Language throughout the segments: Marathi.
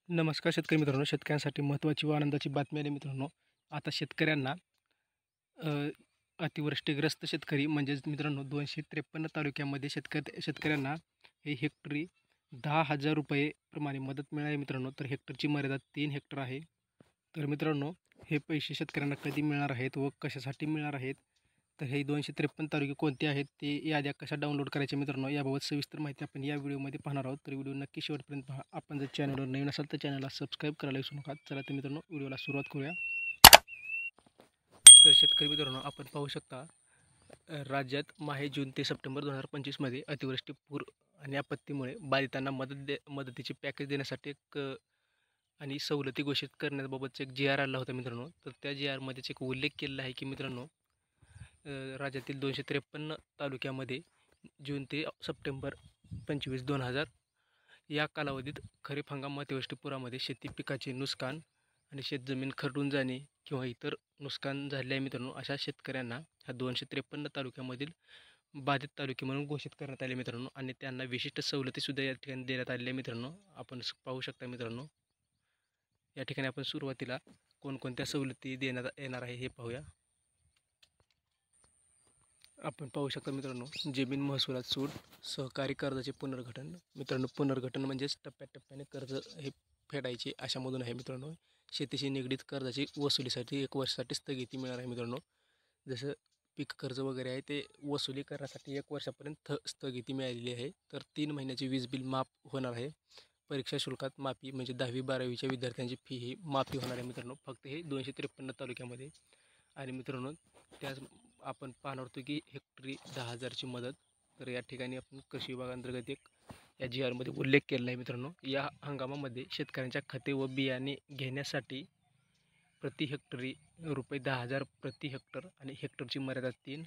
नमस्कार शेतकरी मित्रांनो, शेतकऱ्यांसाठी महत्त्वाची व आनंदाची बातमी आली मित्रांनो. आता शेतकऱ्यांना अ, अतिवृष्टीग्रस्त शेतकरी म्हणजेच मित्रांनो 253 तालुक्यामध्ये शेतकऱ्यांना हे हेक्टरी 10,000 रुपये प्रमाणे मदत मिळाली मित्रांनो. तर हेक्टरची मर्यादा 3 हेक्टर आहे. तर मित्रांनो, हे पैसे शेतकऱ्यांना कधी मिळणार आहेत व कशासाठी मिळणार आहेत, तर हे 253 तालुके कोणते आहेत, ते याद्या कशा डाउनलोड करायच्या मित्रांनो, याबाबत सविस्तर माहिती आपण या व्हिडिओमध्ये पाहणार आहोत. तर व्हिडिओ नक्की शेवटपर्यंत पहा. आपण जर चॅनलवर नवीन असाल तर चॅनलला सबस्क्राईब करायला विसरू नका. चला तर मित्रांनो, व्हिडिओला सुरुवात करूया. तर शेतकरी मित्रांनो, आपण पाहू शकता राज्यात माहे जून ते सप्टेंबर 2025मध्ये अतिवृष्टी, पूर आणि आपत्तीमुळे बाधितांना मदतीचे पॅकेज देण्यासाठी आणि सवलती घोषित करण्याबाबतचा एक जी आर आला होता मित्रांनो. तर त्या जी आरमध्येच एक उल्लेख केलेला आहे की मित्रांनो, राज्यातील 253 तालुक्यामध्ये जून ते सप्टेंबर 25, 2000 या कालावधीत खरीप हंगाम अतिवृष्टी पुरामध्ये शेती पिकाचे नुकसान आणि शेतजमीन खरडून जाणे किंवा इतर नुकसान झाले आहे मित्रांनो, अशा शेतकऱ्यांना ह्या 253 तालुक्यामधील बाधित तालुके म्हणून घोषित करण्यात आले मित्रांनो. आणि त्यांना विशिष्ट सवलतीसुद्धा या ठिकाणी देण्यात आलेल्या मित्रांनो. आपण पाहू शकता मित्रांनो, या ठिकाणी आपण सुरुवातीला कोणकोणत्या सवलती देण्यात येणार आहे हे पाहूया. आपण पाहू शकता मित्रांनो, जमीन महसुलात सूट, सहकारी कर्जाचे पुनर्गठन. मित्रांनो, पुनर्गठन म्हणजेच टप्प्याटप्प्याने कर्ज हे फेडायचे अशामधून आहे मित्रांनो. शेतीशी निगडीत कर्जाची वसुलीसाठी 1 वर्षासाठी स्थगिती मिळणार आहे मित्रांनो. जसं पीक कर्ज वगैरे आहे ते वसुली करण्यासाठी 1 वर्षापर्यंत स्थगिती मिळालेली आहे. तर 3 महिन्याची वीज बिल माफ होणार आहे. परीक्षा शुल्कात माफी, म्हणजे 10वी-12वीच्या विद्यार्थ्यांची फी ही माफी होणार आहे मित्रांनो, फक्त हे 253 तालुक्यामध्ये. आणि मित्रांनो, त्याच आपण पाहणार होतो की हेक्टरी 10,000ची मदत. तर या ठिकाणी आपण कृषी विभागांतर्गत एक या जी आरमध्ये उल्लेख केलेला आहे मित्रांनो. या हंगामामध्ये शेतकऱ्यांच्या खते व बियाणे घेण्यासाठी प्रति हेक्टरी रुपये 10,000 प्रति हेक्टर आणि हेक्टरची मर्यादा 3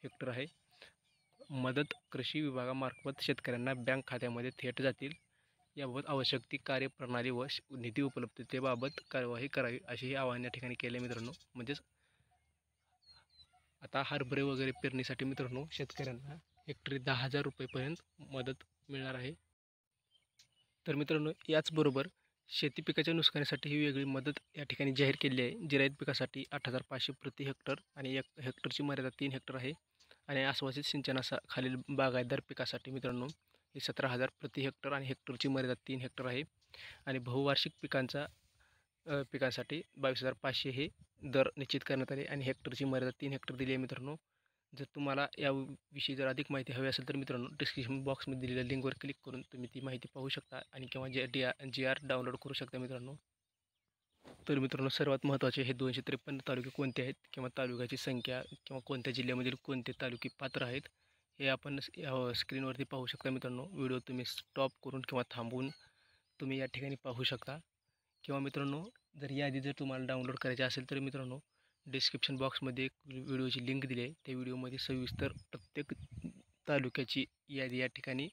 हेक्टर आहे. मदत कृषी विभागामार्फत शेतकऱ्यांना बँक खात्यामध्ये थेट जातील. याबाबत आवश्यक ती कार्यप्रणाली व निधी उपलब्धतेबाबत कार्यवाही करावी, असे हे आवाहन या ठिकाणी केले मित्रांनो. म्हणजेच आता हरभरे वगैरे पेरणीसाठी मित्रांनो शेतकऱ्यांना हेक्टरी 10,000 रुपयेपर्यंत मदत मिळणार आहे. तर मित्रांनो, याचबरोबर शेती पिकाच्या नुकसानीसाठी ही वेगळी मदत या ठिकाणी जाहीर केली आहे. जिरायत पिकासाठी 8,500 प्रति हेक्टर आणि 1 हेक्टरची मर्यादा 3 हेक्टर आहे. आणि आश्वासित सिंचनाखालील बागायतदार पिकासाठी मित्रांनो हे 17,000 प्रति हेक्टर आणि हेक्टरची मर्यादा 3 हेक्टर आहे. आणि बहुवार्षिक पिकांसाठी 22,500 हे दर निश्चित करण्यात आले आणि हेक्टरची मर्यादा 3 हेक्टर दिली आहे मित्रांनो. जर तुम्हाला याविषयी जर अधिक माहिती हवी असेल तर मित्रांनो, डिस्क्रिप्शन बॉक्समध्ये दिलेल्या लिंकवर क्लिक करून तुम्ही ती माहिती पाहू शकता आणि किंवा जी आर डाउनलोड करू शकता मित्रांनो. तर मित्रांनो, सर्वात महत्त्वाचे हे 253 तालुके कोणते आहेत किंवा तालुक्याची संख्या किंवा कोणत्या जिल्ह्यामधील कोणते तालुके पात्र आहेत हे आपण स्क्रीनवरती पाहू शकता मित्रांनो. व्हिडिओ तुम्ही स्टॉप करून किंवा थांबवून तुम्ही या ठिकाणी पाहू शकता. किंवा मित्रांनो, जर यादी जर तुम्हाला डाउनलोड करायची असेल तर मित्रांनो, डिस्क्रिप्शन बॉक्समध्ये एक व्हिडिओची लिंक दिली आहे. त्या व्हिडिओमध्ये सविस्तर प्रत्येक तालुक्याची यादी या ठिकाणी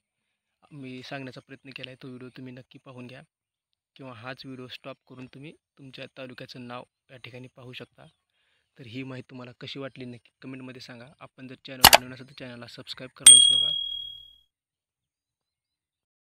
मी सांगण्याचा प्रयत्न केला आहे. तो व्हिडिओ तुम्ही नक्की पाहून घ्या किंवा हाच व्हिडिओ स्टॉप करून तुम्ही तुमच्या तालुक्याचं नाव या ठिकाणी पाहू शकता. तर ही माहिती तुम्हाला कशी वाटली नक्की कमेंटमध्ये सांगा. आपण जर चॅनल नवीन असेल तर चॅनलला सबस्क्राईब करायला विसरू नका.